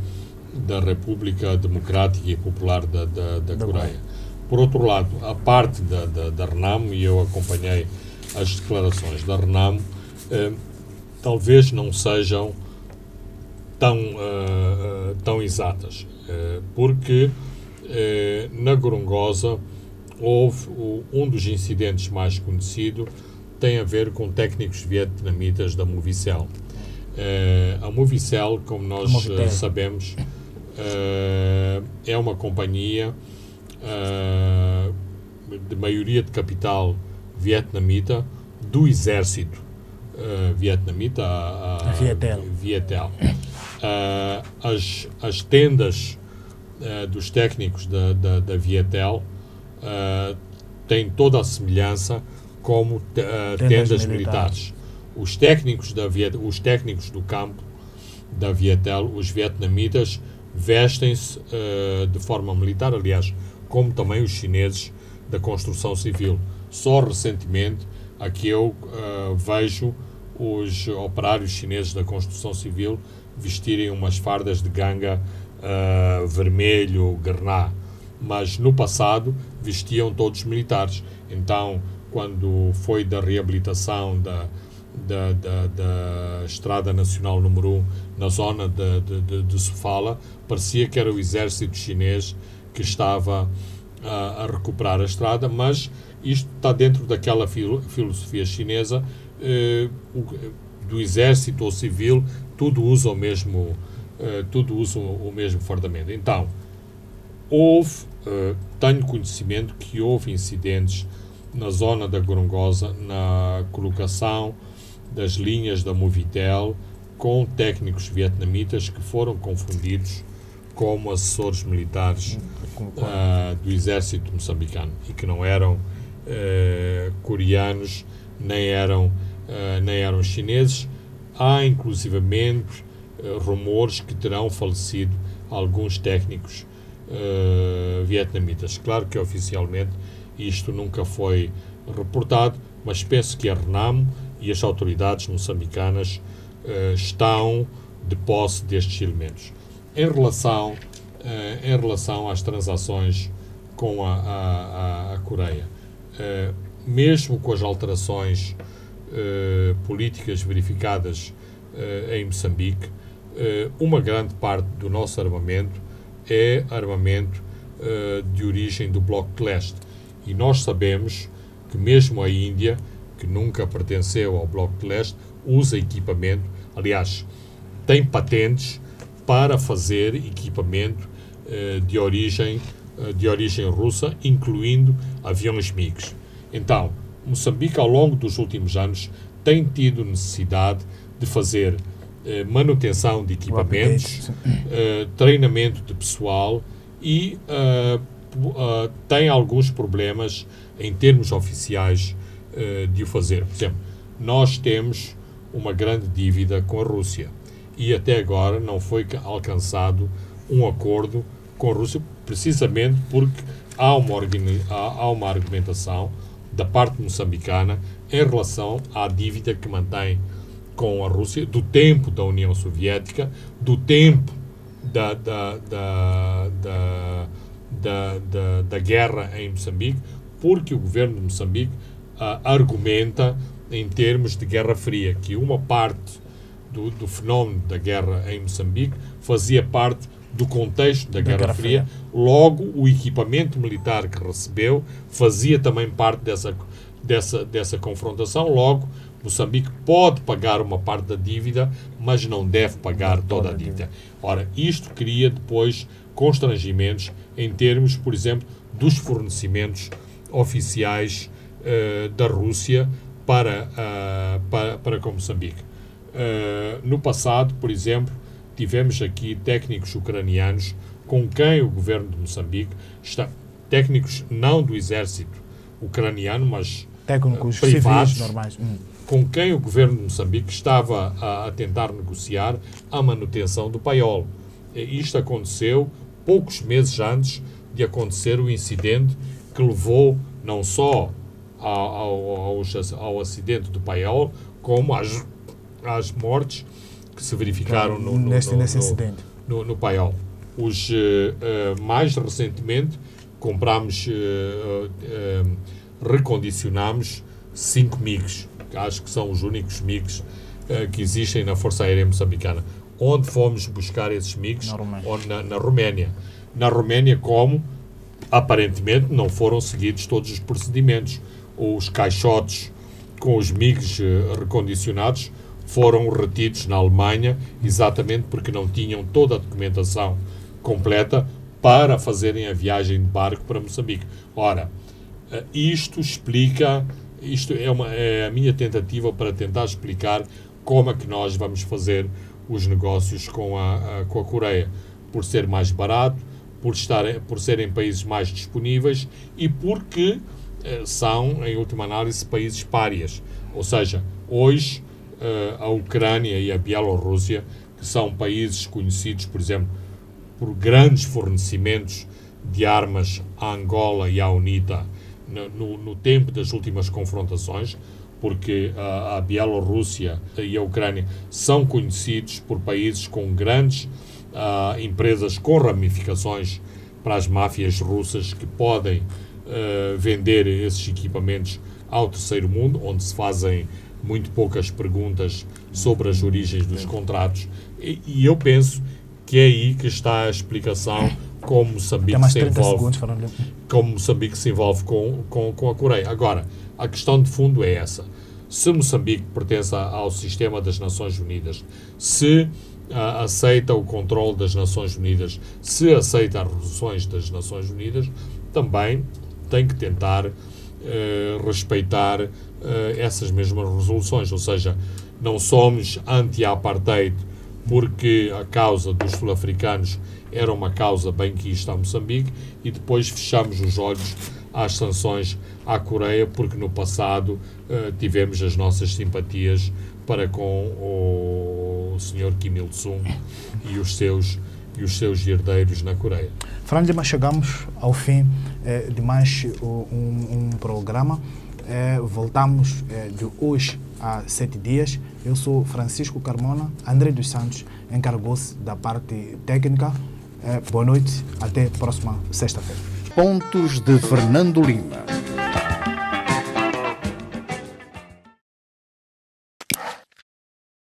da República Democrática e Popular da Coreia. Por outro lado, a parte da Renamo, e eu acompanhei as declarações da Renamo, talvez não sejam tão exatas, porque na Gorongosa houve um dos incidentes mais conhecido, tem a ver com técnicos vietnamitas da Movicel. A Movicel, como nós sabemos, é uma companhia de maioria de capital vietnamita do exército vietnamita, a Vietel. As tendas dos técnicos da Vietel têm toda a semelhança como tendas militares. Os técnicos do campo da Vietel, os vietnamitas, vestem-se de forma militar, aliás, como também os chineses da construção civil. Só recentemente aqui eu vejo os operários chineses da construção civil vestirem umas fardas de ganga vermelho, grená, mas no passado vestiam todos militares. Então, quando foi da reabilitação da Estrada Nacional número 1 na zona de Sofala, parecia que era o exército chinês que estava a recuperar a estrada, mas isto está dentro daquela filosofia chinesa do exército ou civil, tudo usa o mesmo fardamento. Então, tenho conhecimento que houve incidentes na zona da Gorongosa, na colocação das linhas da Movitel com técnicos vietnamitas que foram confundidos como assessores militares do exército moçambicano e que não eram coreanos nem eram chineses. Há inclusivamente rumores que terão falecido alguns técnicos vietnamitas. Claro que oficialmente isto nunca foi reportado, mas penso que a Renamo e as autoridades moçambicanas estão de posse destes elementos. Em relação às transações com a Coreia, mesmo com as alterações políticas verificadas em Moçambique, uma grande parte do nosso armamento é armamento de origem do Bloco de Leste. E nós sabemos que mesmo a Índia, que nunca pertenceu ao Bloco de Leste, usa equipamento, aliás, tem patentes para fazer equipamento de origem russa, incluindo aviões MiGs. Então, Moçambique, ao longo dos últimos anos, tem tido necessidade de fazer manutenção de equipamentos, treinamento de pessoal e tem alguns problemas em termos oficiais de o fazer. Por exemplo, nós temos uma grande dívida com a Rússia e até agora não foi alcançado um acordo com a Rússia, precisamente porque há uma argumentação da parte moçambicana em relação à dívida que mantém com a Rússia, do tempo da União Soviética, do tempo da guerra em Moçambique, porque o governo de Moçambique argumenta em termos de Guerra Fria, que uma parte do fenómeno da guerra em Moçambique fazia parte do contexto da Guerra Fria. Logo, o equipamento militar que recebeu fazia também parte dessa confrontação. Logo, Moçambique pode pagar uma parte da dívida, mas não deve pagar toda a dívida. Ora, isto cria depois constrangimentos em termos, por exemplo, dos fornecimentos oficiais da Rússia para com Moçambique. No passado, por exemplo, tivemos aqui técnicos ucranianos com quem o governo de Moçambique técnicos não do exército ucraniano, mas técnicos privados, civis normais, com quem o governo de Moçambique estava a tentar negociar a manutenção do paiol. Isto aconteceu poucos meses antes de acontecer o incidente que levou não só ao acidente do paiol, como às mortes que se verificaram nesse incidente. No paiol. Mais recentemente, recondicionámos 5 MiGs, que acho que são os únicos MiGs que existem na Força Aérea Moçambicana. Onde fomos buscar esses MiGs? Na Roménia. Na Roménia, como aparentemente não foram seguidos todos os procedimentos. Os caixotes com os MiGs recondicionados foram retidos na Alemanha, exatamente porque não tinham toda a documentação completa para fazerem a viagem de barco para Moçambique. Ora, isto é a minha tentativa para tentar explicar como é que nós vamos fazer os negócios com a Coreia, por ser mais barato, por serem países mais disponíveis e porque são, em última análise, países párias. Ou seja, hoje a Ucrânia e a Bielorrússia, que são países conhecidos, por exemplo, por grandes fornecimentos de armas à Angola e à UNITA no tempo das últimas confrontações, porque a Bielorrússia e a Ucrânia são conhecidos por países com grandes empresas com ramificações para as máfias russas que podem vender esses equipamentos ao terceiro mundo, onde se fazem muito poucas perguntas sobre as origens dos contratos. E eu penso que é aí que está a explicação como Moçambique se envolve com a Coreia. Agora, a questão de fundo é essa. Se Moçambique pertence ao sistema das Nações Unidas, se aceita o controle das Nações Unidas, se aceita as resoluções das Nações Unidas, também tem que tentar respeitar essas mesmas resoluções. Ou seja, não somos anti-apartheid porque a causa dos sul-africanos era uma causa benquista a Moçambique e depois fechamos os olhos às sanções à Coreia porque no passado tivemos as nossas simpatias para com o Sr. Kim Il-sung e os seus herdeiros na Coreia. Fernando Lima, chegamos ao fim de mais um programa. Voltamos de hoje a 7 dias. Eu sou Francisco Carmona. André dos Santos encarregou-se da parte técnica. Boa noite, até a próxima sexta-feira. Pontos de Fernando Lima.